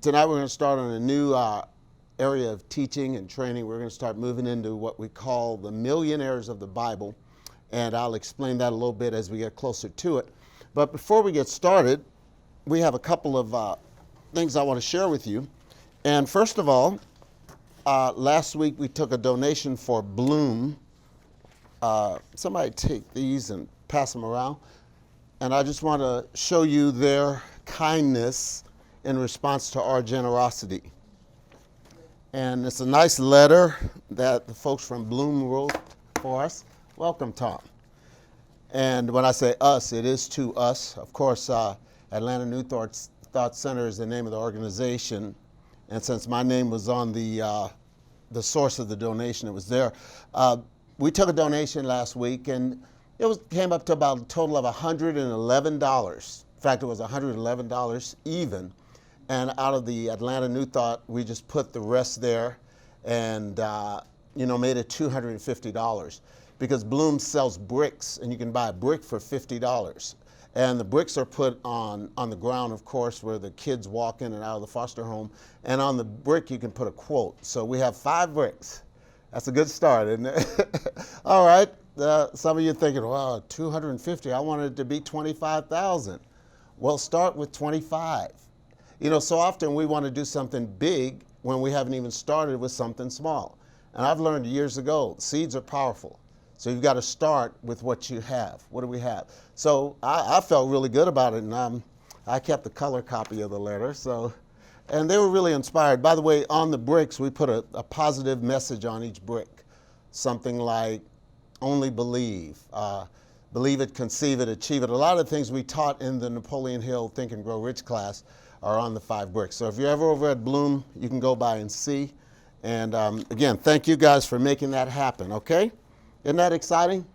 Tonight we're going to start on a new area of teaching and training. We're going to start moving into what we call the millionaires of the Bible, and I'll explain that a little bit as we get closer to it. But before we get started, we have a couple of things I want to share with you. And first of all, last week we took a donation for Bloom. Somebody take these and pass them around. And I just want to show you their kindness in response to our generosity. And it's a nice letter that the folks from Bloom wrote for us. Welcome, Tom. And when I say us, it is to us. Of course, Atlanta New Thought Center is the name of the organization. And since my name was on the source of the donation, it was there. We took a donation last week, and it came up to about a total of $111. In fact, it was $111 even. And out of the Atlanta New Thought, we just put the rest there and, made it $250. Because Bloom sells bricks, and you can buy a brick for $50. And the bricks are put on the ground, of course, where the kids walk in and out of the foster home. And on the brick, you can put a quote. So we have 5 bricks. That's a good start, isn't it? All right. Some of you are thinking, well, $250, I wanted it to be $25,000. Well, start with 25. So often we want to do something big when we haven't even started with something small. And I've learned years ago, seeds are powerful. So you've got to start with what you have. What do we have? So I felt really good about it, and I kept the color copy of the letter. And they were really inspired. By the way, on the bricks, we put a positive message on each brick. Something like, only believe. Believe it, conceive it, achieve it. A lot of things we taught in the Napoleon Hill Think and Grow Rich class are on the 5 bricks. So if you're ever over at Bloom, you can go by and see. And again, thank you guys for making that happen, okay? Isn't that exciting?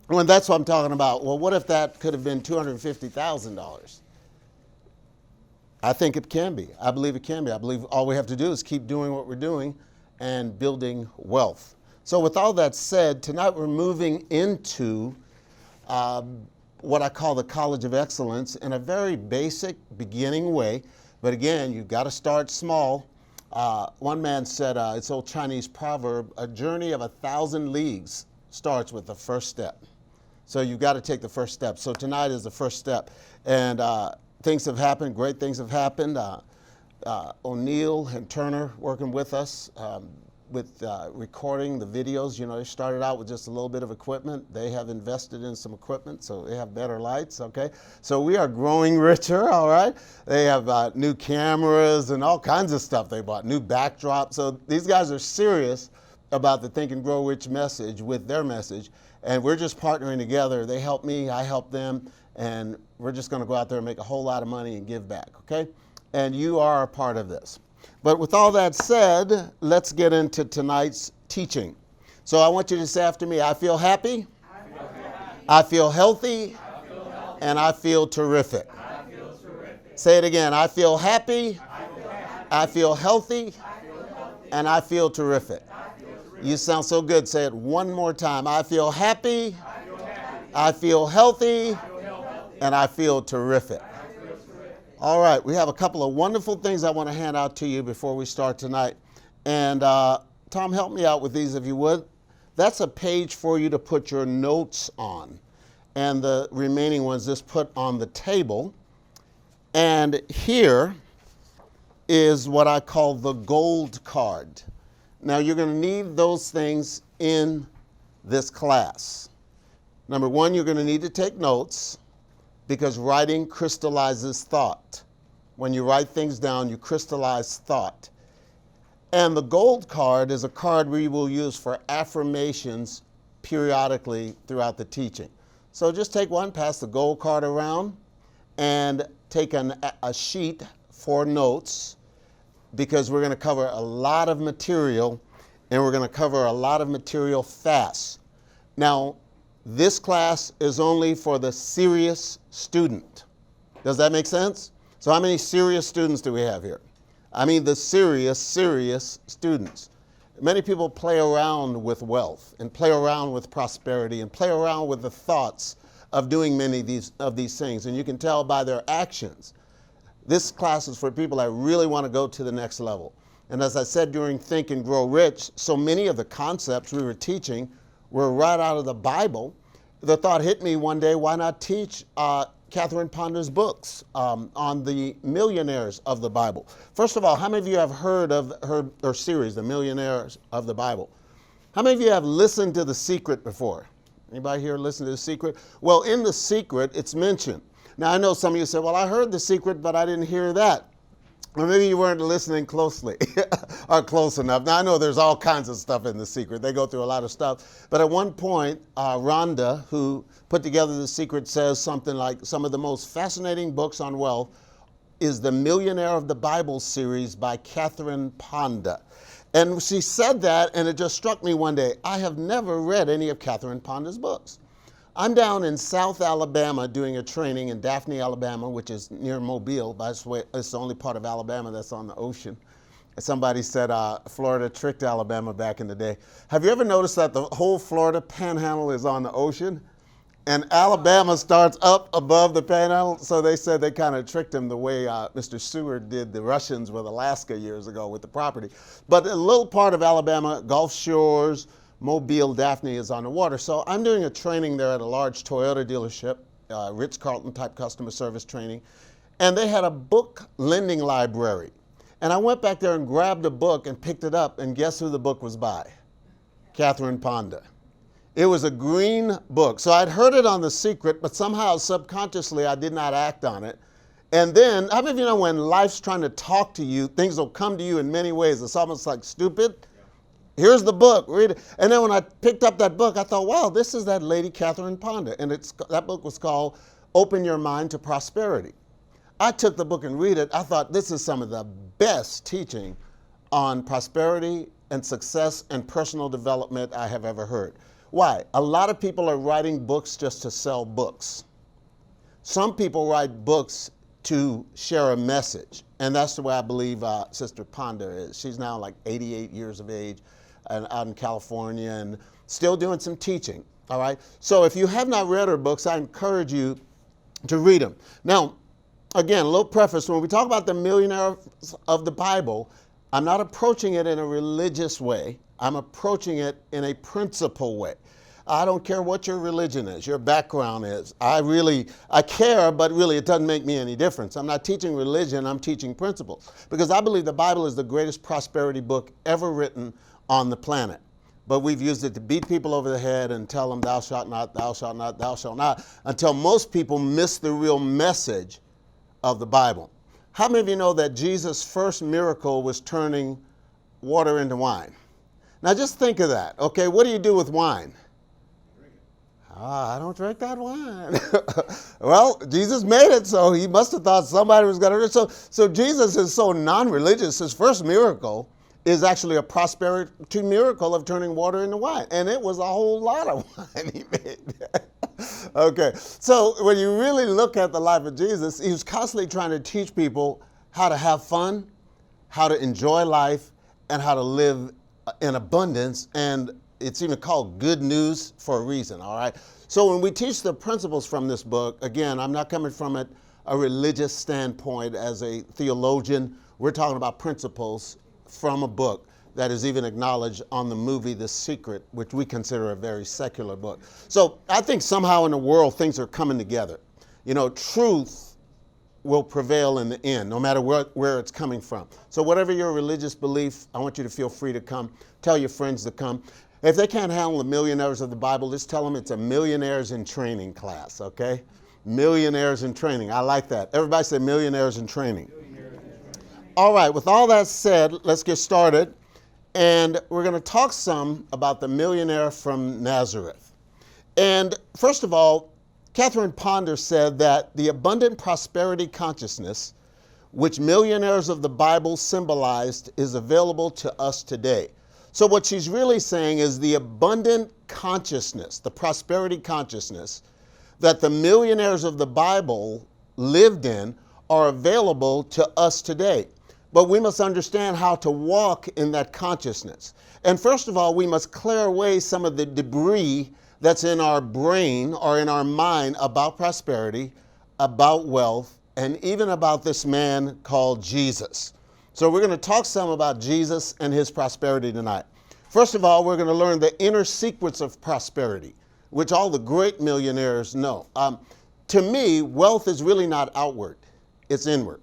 Well, that's what I'm talking about. Well, what if that could have been $250,000? I think it can be. I believe it can be. I believe all we have to do is keep doing what we're doing and building wealth. So with all that said, tonight we're moving into what I call the College of Excellence in a very basic beginning way. But again, you've got to start small. One man said, it's an old Chinese proverb, a journey of 1,000 leagues starts with the first step. So you've got to take the first step. So tonight is the first step. And things have happened, great things have happened. O'Neill and Turner working with us with recording the videos. They started out with just a little bit of equipment. They have invested in some equipment, so they have better lights, okay? So we are growing richer, all right? They have new cameras and all kinds of stuff they bought, new backdrops. So these guys are serious about the Think and Grow Rich message with their message, and we're just partnering together. They help me, I help them, and we're just gonna go out there and make a whole lot of money and give back, okay? And you are a part of this. But with all that said, let's get into tonight's teaching. So I want you to say after me, I feel happy, I feel healthy, and I feel terrific. Say it again, I feel happy, I feel healthy, and I feel terrific. You sound so good. Say it one more time. I feel happy, I feel healthy, and I feel terrific. All right, we have a couple of wonderful things I want to hand out to you before we start tonight. And Tom, help me out with these if you would. That's a page for you to put your notes on. And the remaining ones just put on the table. And here is what I call the gold card. Now you're going to need those things in this class. Number one, you're going to need to take notes, because writing crystallizes thought. When you write things down, you crystallize thought. And the gold card is a card we will use for affirmations periodically throughout the teaching. So just take one, pass the gold card around, and take a sheet for notes, because we're going to cover a lot of material, and we're going to cover a lot of material fast. Now, this class is only for the serious student. Does that make sense? So how many serious students do we have here? I mean the serious students. Many people play around with wealth and play around with prosperity and play around with the thoughts of doing many of these things. And you can tell by their actions. This class is for people that really want to go to the next level. And as I said during Think and Grow Rich, so many of the concepts we were teaching were right out of the Bible. The thought hit me one day, why not teach Catherine Ponder's books on the millionaires of the Bible? First of all, how many of you have heard of her series, The Millionaires of the Bible? How many of you have listened to The Secret before? Anybody here listen to The Secret? Well, in The Secret, it's mentioned. Now, I know some of you say, well, I heard The Secret, but I didn't hear that. Or maybe you weren't listening closely or close enough. Now, I know there's all kinds of stuff in The Secret. They go through a lot of stuff. But at one point, Rhonda, who put together The Secret, says something like, some of the most fascinating books on wealth is the Millionaire of the Bible series by Catherine Ponder. And she said that, and it just struck me one day. I have never read any of Catherine Ponder's books. I'm down in South Alabama doing a training in Daphne, Alabama, which is near Mobile. By the way, it's the only part of Alabama that's on the ocean. Somebody said Florida tricked Alabama back in the day. Have you ever noticed that the whole Florida panhandle is on the ocean? And Alabama starts up above the panhandle, so they said they kind of tricked them the way Mr. Seward did the Russians with Alaska years ago with the property. But a little part of Alabama, Gulf Shores, Mobile, Daphne is on the water. So I'm doing a training there at a large Toyota dealership, Ritz-Carlton type customer service training. And they had a book lending library. And I went back there and grabbed a book and picked it up, and guess who the book was by? Catherine Ponder. It was a green book. So I'd heard it on The Secret, but somehow subconsciously I did not act on it. And then, how many of you know when life's trying to talk to you, things will come to you in many ways. It's almost like stupid. Here's the book, read it. And then when I picked up that book, I thought, wow, this is that lady Catherine Ponder. And that book was called Open Your Mind to Prosperity. I took the book and read it. I thought this is some of the best teaching on prosperity and success and personal development I have ever heard. Why? A lot of people are writing books just to sell books. Some people write books to share a message. And that's the way I believe Sister Ponder is. She's now like 88 years of age and out in California and still doing some teaching, all right? So if you have not read her books, I encourage you to read them. Now, again, a little preface. When we talk about the millionaires of the Bible, I'm not approaching it in a religious way. I'm approaching it in a principle way. I don't care what your religion is, your background is. I care, but really it doesn't make me any difference. I'm not teaching religion, I'm teaching principles. Because I believe the Bible is the greatest prosperity book ever written on the planet. But we've used it to beat people over the head and tell them thou shalt not, thou shalt not, thou shalt not, until most people miss the real message of the Bible. How many of you know that Jesus' first miracle was turning water into wine? Now just think of that, okay? What do you do with wine? I don't drink that wine. Well, Jesus made it, so he must have thought somebody was going to. So Jesus is so non-religious. His first miracle is actually a prosperity miracle of turning water into wine. And it was a whole lot of wine he made. Okay, so when you really look at the life of Jesus, he was constantly trying to teach people how to have fun, how to enjoy life, and how to live in abundance. And it's even called good news for a reason, all right? So when we teach the principles from this book, again, I'm not coming from it a religious standpoint as a theologian. We're talking about principles from a book that is even acknowledged on the movie The Secret, which we consider a very secular book. So I think somehow in the world things are coming together. You know, truth will prevail in the end, no matter where it's coming from. So whatever your religious belief, I want you to feel free to come. Tell your friends to come. If they can't handle the millionaires of the Bible, just tell them it's a millionaires in training class, okay? Millionaires in training. I like that. Everybody say millionaires in training. All right, with all that said, let's get started. And we're going to talk some about the millionaire from Nazareth. And first of all, Catherine Ponder said that the abundant prosperity consciousness, which millionaires of the Bible symbolized, is available to us today. So what she's really saying is the abundant consciousness, the prosperity consciousness that the millionaires of the Bible lived in are available to us today. But we must understand how to walk in that consciousness. And first of all, we must clear away some of the debris that's in our brain or in our mind about prosperity, about wealth, and even about this man called Jesus. So we're going to talk some about Jesus and his prosperity tonight. First of all, we're going to learn the inner secrets of prosperity, which all the great millionaires know. To me, wealth is really not outward, it's inward,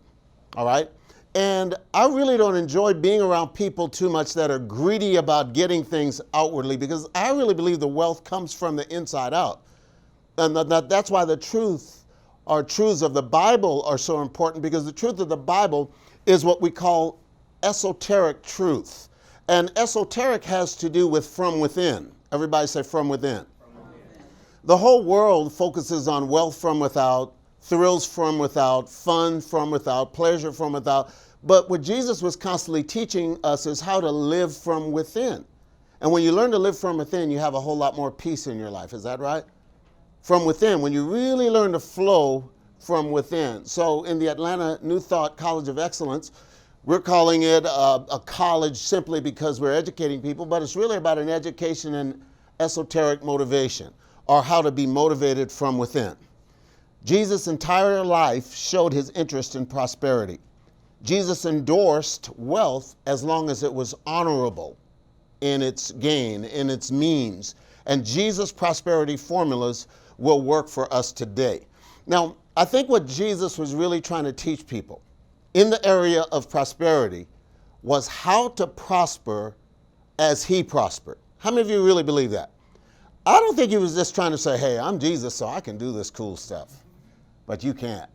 all right? And I really don't enjoy being around people too much that are greedy about getting things outwardly, because I really believe the wealth comes from the inside out. And that's why the truths of the Bible are so important, because the truth of the Bible is what we call esoteric truth. And esoteric has to do with from within. Everybody say from within. The whole world focuses on wealth from without, thrills from without, fun from without, pleasure from without. But what Jesus was constantly teaching us is how to live from within. And when you learn to live from within, you have a whole lot more peace in your life. Is that right? From within, when you really learn to flow from within. So in the Atlanta New Thought College of Excellence, we're calling it a college simply because we're educating people, but it's really about an education in esoteric motivation, or how to be motivated from within. Jesus' entire life showed his interest in prosperity. Jesus endorsed wealth as long as it was honorable in its gain, in its means. And Jesus' prosperity formulas will work for us today. Now, I think what Jesus was really trying to teach people in the area of prosperity was how to prosper as he prospered. How many of you really believe that? I don't think he was just trying to say, hey, I'm Jesus, so I can do this cool stuff, but you can't.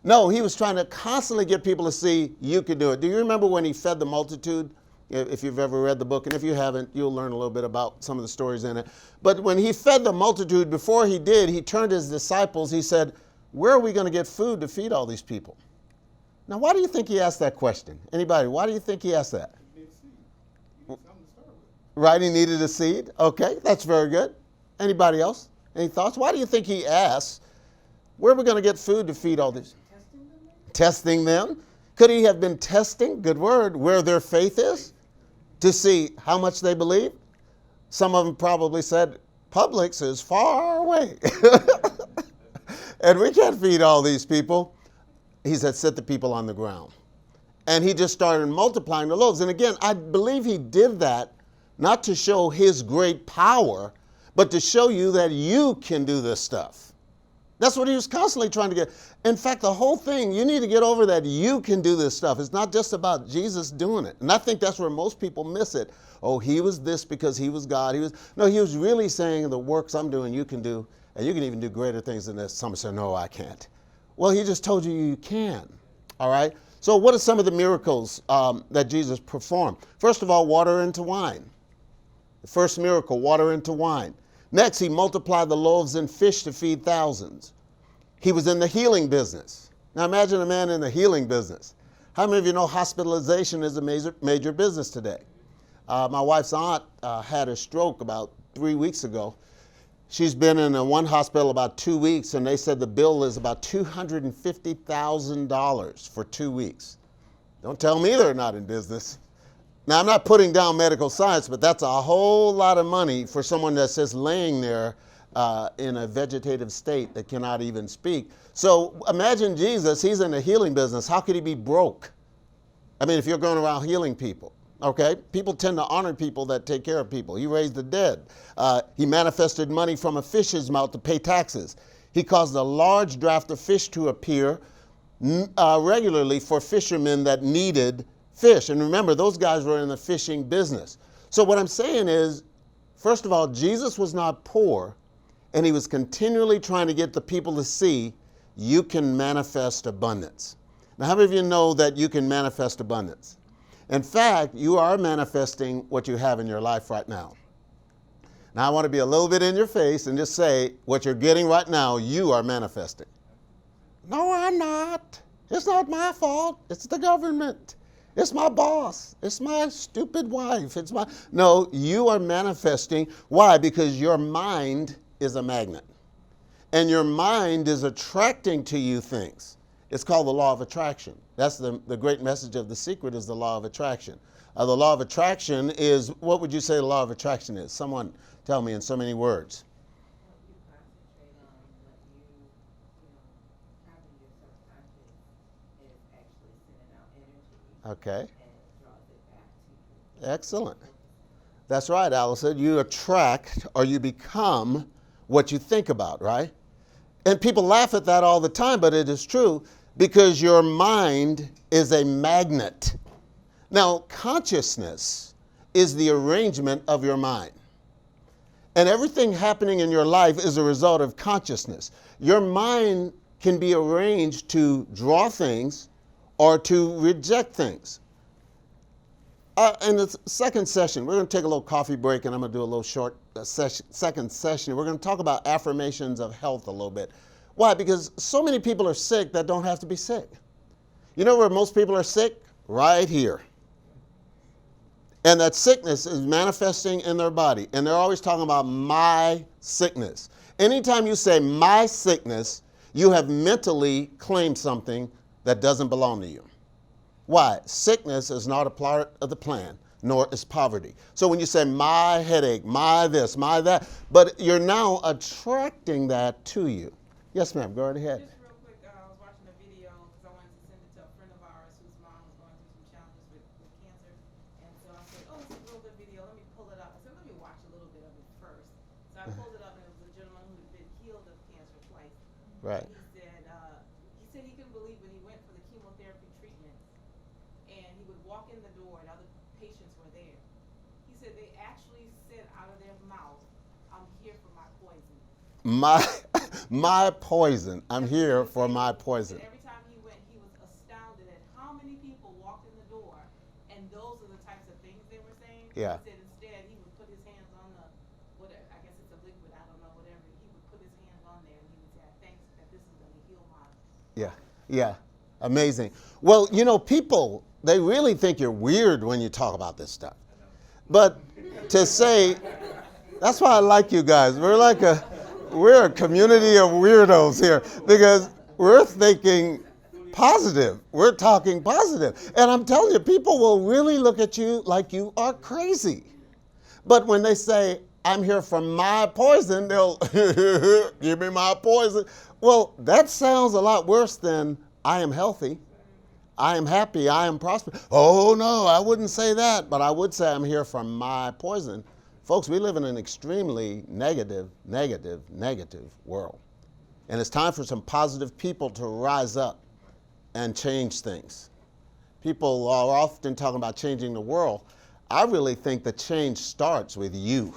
No, he was trying to constantly get people to see you can do it. Do you remember when he fed the multitude? If you've ever read the book, and if you haven't, you'll learn a little bit about some of the stories in it. But when he fed the multitude, before he did, he turned to his disciples, he said, where are we going to get food to feed all these people? Now, why do you think he asked that question? Anybody, why do you think he asked that? Right, he needed a seed? Okay, that's very good. Anybody else? Any thoughts? Why do you think he asked, where are we going to get food to feed all these? Testing them. Could he have been testing, good word, where their faith is? To see how much they believe? Some of them probably said, Publix is far away. And we can't feed all these people. He said, set the people on the ground. And he just started multiplying the loaves. And again, I believe he did that not to show his great power, but to show you that you can do this stuff. That's what he was constantly trying to get. In fact, the whole thing, you need to get over that you can do this stuff. It's not just about Jesus doing it. And I think that's where most people miss it. Oh, he was this because he was God. No, he was really saying the works I'm doing you can do, and you can even do greater things than this. Some say, no, I can't. Well, he just told you can. All right? So what are some of the miracles that Jesus performed? First of all, water into wine. The first miracle, water into wine. Next, he multiplied the loaves and fish to feed thousands. He was in the healing business. Now imagine a man in the healing business. How many of you know hospitalization is a major business today? My wife's aunt had a stroke about 3 weeks ago. She's been in one hospital about 2 weeks, and they said the bill is about $250,000 for 2 weeks. Don't tell me they're not in business. Now, I'm not putting down medical science, but that's a whole lot of money for someone that's just laying there in a vegetative state that cannot even speak. So imagine Jesus, he's in the healing business. How could he be broke? I mean, if you're going around healing people, okay? People tend to honor people that take care of people. He raised the dead. He manifested money from a fish's mouth to pay taxes. He caused a large draft of fish to appear regularly for fishermen that needed fish. And remember, those guys were in the fishing business. So what I'm saying is, first of all, Jesus was not poor, and he was continually trying to get the people to see you can manifest abundance. Now, how many of you know that you can manifest abundance? In fact, you are manifesting what you have in your life right now. Now, I want to be a little bit in your face and just say, what you're getting right now, you are manifesting. No, I'm not. It's not my fault. It's the government. It's my boss. It's my stupid wife. No, you are manifesting. Why? Because your mind is a magnet. And your mind is attracting to you things. It's called the law of attraction. That's the great message of The Secret is the law of attraction. The law of attraction is, what would you say the law of attraction is? Someone tell me in so many words. Okay. and draws it back to you. Excellent. That's right, Allison. You attract or you become what you think about, right? And people laugh at that all the time, but it is true because your mind is a magnet. Now, consciousness is the arrangement of your mind. And everything happening in your life is a result of consciousness. Your mind can be arranged to draw things or to reject things. In the second session, we're going to take a little coffee break, and I'm going to do a little short second session. We're going to talk about affirmations of health a little bit. Why? Because so many people are sick that don't have to be sick. You know where most people are sick? Right here. And that sickness is manifesting in their body. And they're always talking about my sickness. Anytime you say my sickness, you have mentally claimed something that doesn't belong to you. Why? Sickness is not a part of the plan, nor is poverty. So when you say my headache, my this, my that, but you're now attracting that to you. Yes, ma'am, go right ahead. Just real quick, I was watching a video because I wanted to send it to a friend of ours whose mom was going through some challenges with cancer. And so I said, oh, it's a real good video. Let me pull it up. I said, let me watch a little bit of it first. So I pulled it up, and it was a gentleman who had been healed of cancer twice. Right. And he said he couldn't believe when he went for the chemotherapy treatment, and he would walk in the door, and other patients were there. He said they actually said out of their mouth, "I'm here for my poison." My poison. I'm here for my poison. And every time he went, he was astounded at how many people walked in the door, and those are the types of things they were saying. Yeah. He said instead he would put his hands on the, whatever, I guess it's a liquid, I don't know, whatever. He would put his hands on there, and he would say, "Thanks that this is going to heal my." Yeah, yeah, amazing. Well, you know, people, they really think you're weird when you talk about this stuff. But to say, that's why I like you guys. We're a community of weirdos here because we're thinking positive. We're talking positive. And I'm telling you, people will really look at you like you are crazy. But when they say, I'm here for my poison, they'll give me my poison. Well, that sounds a lot worse than I am healthy, I am happy, I am prosperous. Oh no, I wouldn't say that, but I would say I'm here for my poison. Folks, we live in an extremely negative world. And it's time for some positive people to rise up and change things. People are often talking about changing the world. I really think the change starts with you.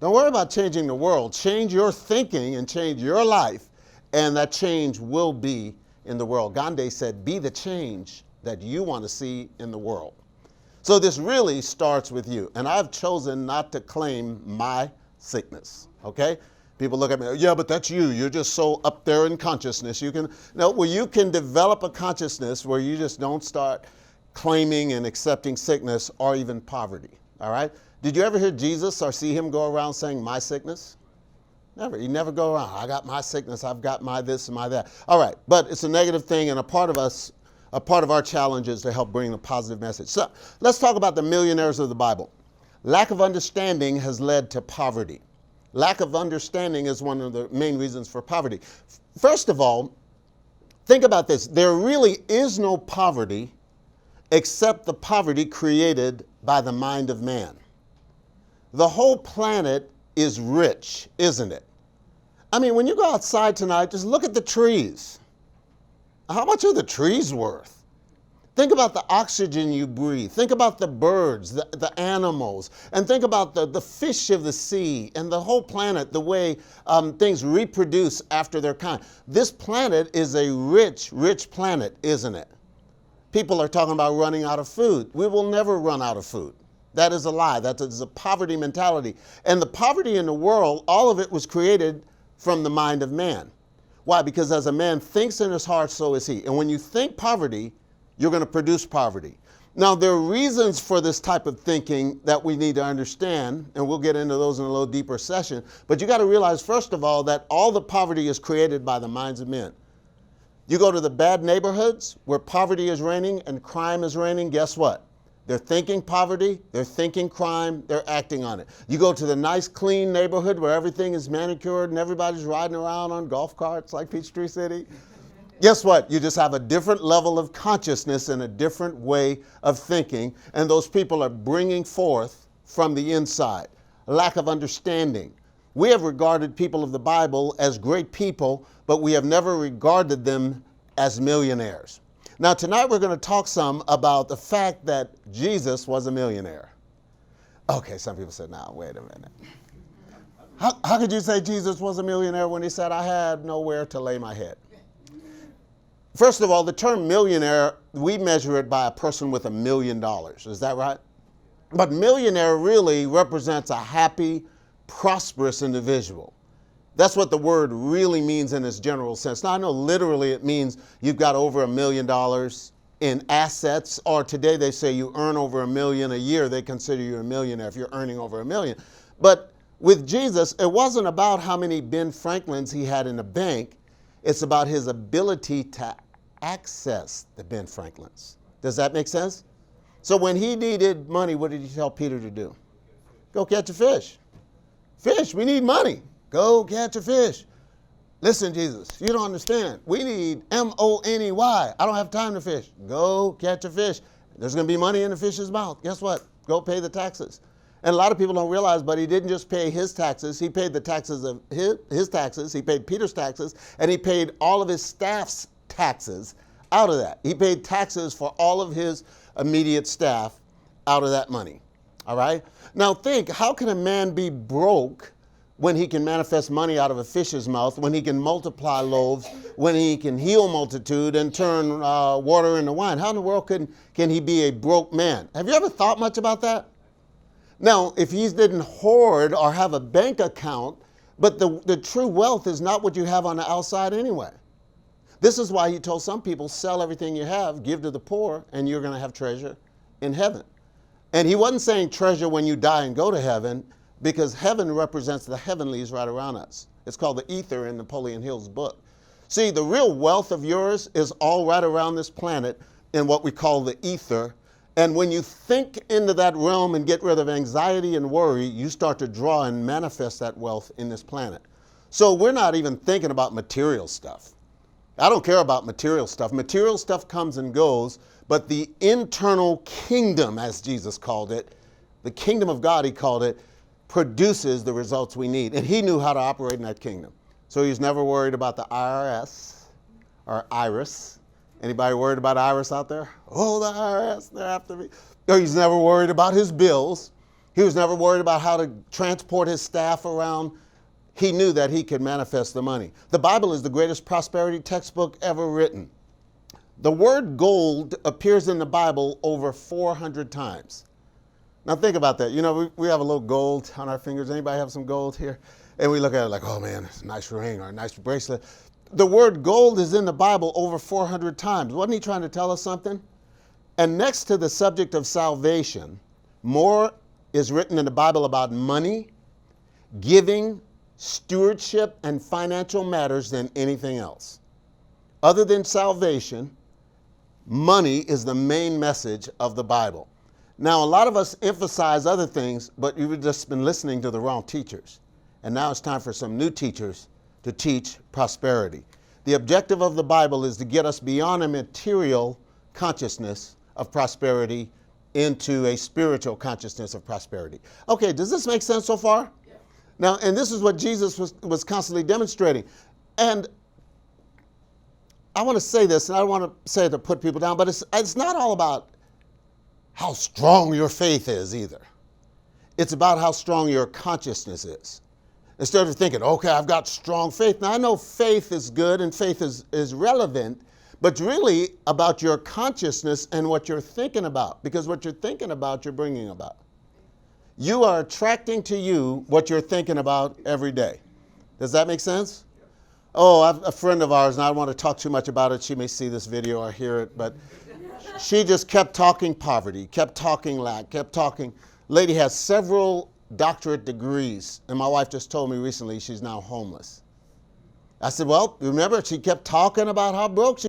Don't worry about changing the world. Change your thinking and change your life, and that change will be in the world. Gandhi said, be the change that you want to see in the world. So this really starts with you. And I've chosen not to claim my sickness, okay? People look at me, yeah, but that's you. You're just so up there in consciousness. You can develop a consciousness where you just don't start claiming and accepting sickness or even poverty, all right? Did you ever hear Jesus or see him go around saying my sickness? Never. He never go around, I got my sickness, I've got my this and my that. All right, but it's a negative thing, and a part of our challenge is to help bring a positive message. So let's talk about the millionaires of the Bible. Lack of understanding has led to poverty. Lack of understanding is one of the main reasons for poverty. First of all, think about this. There really is no poverty except the poverty created by the mind of man. The whole planet is rich, isn't it? I mean, when you go outside tonight, just look at the trees. How much are the trees worth? Think about the oxygen you breathe. Think about the birds, the animals, and think about the fish of the sea and the whole planet, the way things reproduce after their kind. This planet is a rich planet, isn't it? People are talking about running out of food. We will never run out of food. That is a lie. That is a poverty mentality. And the poverty in the world, all of it was created from the mind of man. Why? Because as a man thinks in his heart, so is he. And when you think poverty, you're going to produce poverty. Now, there are reasons for this type of thinking that we need to understand, and we'll get into those in a little deeper session. But you got to realize, first of all, that all the poverty is created by the minds of men. You go to the bad neighborhoods where poverty is reigning and crime is reigning, guess what? They're thinking poverty, they're thinking crime, they're acting on it. You go to the nice, clean neighborhood where everything is manicured and everybody's riding around on golf carts like Peachtree City. Guess what? You just have a different level of consciousness and a different way of thinking, and those people are bringing forth from the inside a lack of understanding. We have regarded people of the Bible as great people, but we have never regarded them as millionaires. Now, tonight we're going to talk some about the fact that Jesus was a millionaire. Okay, some people said, "Now, wait a minute. How could you say Jesus was a millionaire when he said, 'I had nowhere to lay my head'?" First of all, the term millionaire, we measure it by a person with $1 million. Is that right? But millionaire really represents a happy, prosperous individual. That's what the word really means in its general sense. Now, I know literally it means you've got over $1 million in assets, or today they say you earn over $1 million a year, they consider you a millionaire if you're earning over $1 million. But with Jesus, it wasn't about how many Ben Franklins he had in the bank. It's about his ability to access the Ben Franklins. Does that make sense? So when he needed money, what did he tell Peter to do? Go catch a fish. Fish, we need money. Go catch a fish. Listen, Jesus, you don't understand. We need money. I don't have time to fish. Go catch a fish. There's going to be money in the fish's mouth. Guess what? Go pay the taxes. And a lot of people don't realize, but he didn't just pay his taxes. He paid the taxes of his taxes. He paid Peter's taxes, and he paid all of his staff's taxes out of that. He paid taxes for all of his immediate staff out of that money. All right? Now think, how can a man be broke when he can manifest money out of a fish's mouth, when he can multiply loaves, when he can heal multitude and turn water into wine? How in the world can he be a broke man? Have you ever thought much about that? Now, if he didn't hoard or have a bank account, but the true wealth is not what you have on the outside anyway. This is why he told some people, sell everything you have, give to the poor, and you're going to have treasure in heaven. And he wasn't saying treasure when you die and go to heaven, because heaven represents the heavenlies right around us. It's called the ether in Napoleon Hill's book. See, the real wealth of yours is all right around this planet in what we call the ether. And when you think into that realm and get rid of anxiety and worry, you start to draw and manifest that wealth in this planet. So we're not even thinking about material stuff. I don't care about material stuff. Material stuff comes and goes, but the internal kingdom, as Jesus called it, the kingdom of God, he called it, produces the results we need. And he knew how to operate in that kingdom. So he's never worried about the IRS or IRIS. Anybody worried about IRIS out there? Oh, the IRS, they're after me. Or he's never worried about his bills. He was never worried about how to transport his staff around. He knew that he could manifest the money. The Bible is the greatest prosperity textbook ever written. The word gold appears in the Bible over 400 times. Now think about that. You know, we have a little gold on our fingers. Anybody have some gold here? And we look at it like, oh man, it's a nice ring or a nice bracelet. The word gold is in the Bible over 400 times. Wasn't he trying to tell us something? And next to the subject of salvation, more is written in the Bible about money, giving, stewardship, and financial matters than anything else. Other than salvation, money is the main message of the Bible. Now, a lot of us emphasize other things, but you've just been listening to the wrong teachers. And now it's time for some new teachers to teach prosperity. The objective of the Bible is to get us beyond a material consciousness of prosperity into a spiritual consciousness of prosperity. Okay, does this make sense so far? Yeah. Now, and this is what Jesus was constantly demonstrating. And I want to say this, and I don't want to say it to put people down, but it's not all about how strong your faith is either. It's about how strong your consciousness is. Instead of thinking, okay, I've got strong faith. Now, I know faith is good and faith is relevant, but it's really about your consciousness and what you're thinking about, because what you're thinking about, you're bringing about. You are attracting to you what you're thinking about every day. Does that make sense? Oh, a friend of ours, and I don't want to talk too much about it. She may see this video or hear it, but she just kept talking poverty, kept talking lack, kept talking. Lady has several doctorate degrees, and my wife just told me recently she's now homeless. I said, well, remember, she kept talking about how broke she